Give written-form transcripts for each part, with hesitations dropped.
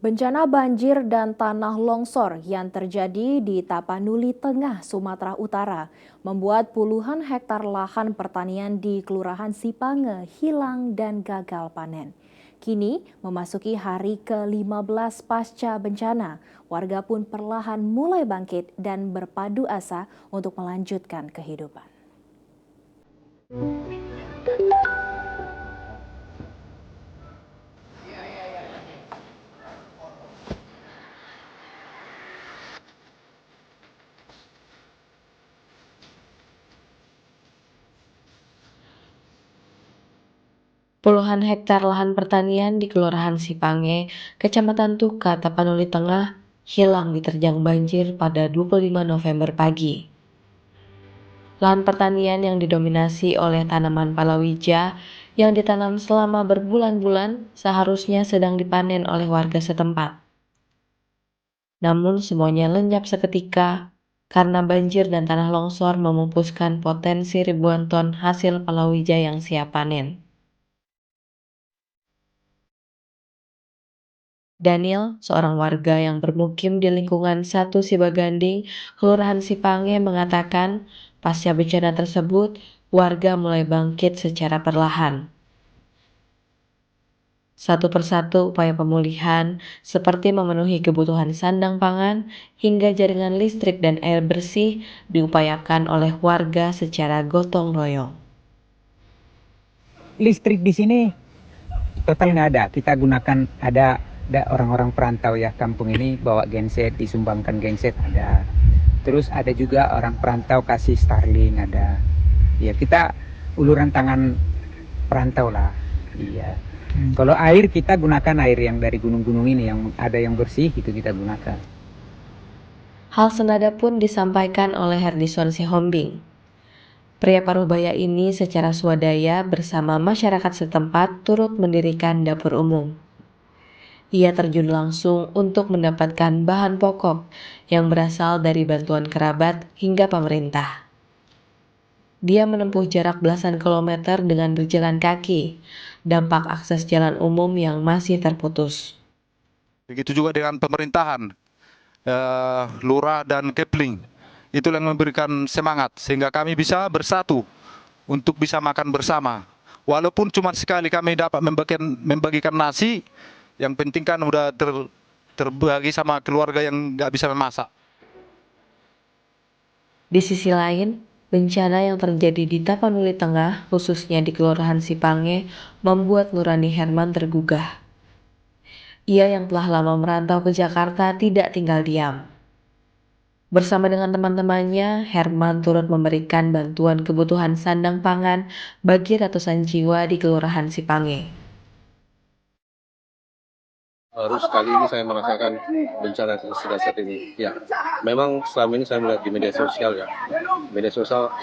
Bencana banjir dan tanah longsor yang terjadi di Tapanuli Tengah, Sumatera Utara membuat puluhan hektar lahan pertanian di Kelurahan Sipange hilang dan gagal panen. Kini memasuki hari ke-15 pasca bencana, warga pun perlahan mulai bangkit dan berpadu asa untuk melanjutkan kehidupan. Puluhan hektar lahan pertanian di Kelurahan Sipange, Kecamatan Tuka, Tapanuli Tengah, hilang diterjang banjir pada 25 November pagi. Lahan pertanian yang didominasi oleh tanaman palawija yang ditanam selama berbulan-bulan seharusnya sedang dipanen oleh warga setempat. Namun semuanya lenyap seketika karena banjir dan tanah longsor memupuskan potensi ribuan ton hasil palawija yang siap panen. Daniel, seorang warga yang bermukim di lingkungan 1 Sibaganding, Kelurahan Sipange, mengatakan pasca bencana tersebut, warga mulai bangkit secara perlahan. Satu persatu upaya pemulihan, seperti memenuhi kebutuhan sandang pangan hingga jaringan listrik dan air bersih, diupayakan oleh warga secara gotong royong. Listrik di sini total nggak ada. Kita gunakan ada orang-orang perantau ya, kampung ini bawa genset, disumbangkan genset ada. Terus ada juga orang perantau kasih Starlink ada. Ya kita uluran tangan perantau lah. Iya. Kalau air kita gunakan air yang dari gunung-gunung ini yang ada yang bersih itu kita gunakan. Hal senada pun disampaikan oleh Herdison Sihombing. Pria Parubaya ini secara swadaya bersama masyarakat setempat turut mendirikan dapur umum. Ia terjun langsung untuk mendapatkan bahan pokok yang berasal dari bantuan kerabat hingga pemerintah. Dia menempuh jarak belasan kilometer dengan berjalan kaki, dampak akses jalan umum yang masih terputus. Begitu juga dengan pemerintahan, Lurah dan Kepling. Itulah yang memberikan semangat sehingga kami bisa bersatu untuk bisa makan bersama. Walaupun cuma sekali kami dapat membagikan nasi, yang penting kan udah terbagi sama keluarga yang nggak bisa memasak. Di sisi lain, bencana yang terjadi di Tapanuli Tengah, khususnya di Kelurahan Sipange, membuat Nurani Herman tergugah. Ia yang telah lama merantau ke Jakarta tidak tinggal diam. Bersama dengan teman-temannya, Herman turut memberikan bantuan kebutuhan sandang pangan bagi ratusan jiwa di Kelurahan Sipange. Baru sekali ini saya merasakan bencana sedasar ini. Ya, memang selama ini saya melihat di media sosial ya, media sosial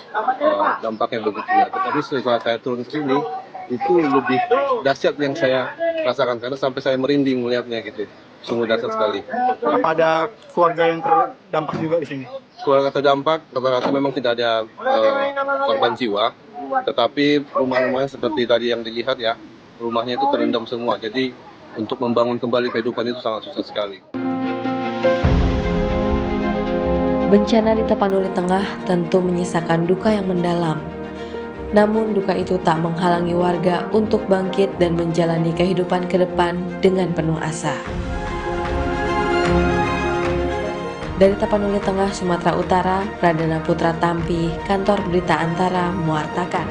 dampaknya begitu ya. Tapi setelah saya turun ke sini, itu lebih dahsyat yang saya rasakan karena sampai saya merinding melihatnya gitu. Sungguh dahsyat sekali. Apa ada keluarga yang terdampak juga di sini? Keluarga terdampak rata-rata memang tidak ada korban jiwa, tetapi rumah-rumahnya seperti tadi yang dilihat ya, rumahnya itu terendam semua. Jadi untuk membangun kembali kehidupan itu sangat susah sekali. Bencana di Tapanuli Tengah tentu menyisakan duka yang mendalam. Namun duka itu tak menghalangi warga untuk bangkit dan menjalani kehidupan ke depan dengan penuh asa. Dari Tapanuli Tengah, Sumatera Utara, Pradana Putra Tampi, Kantor Berita Antara mewartakan.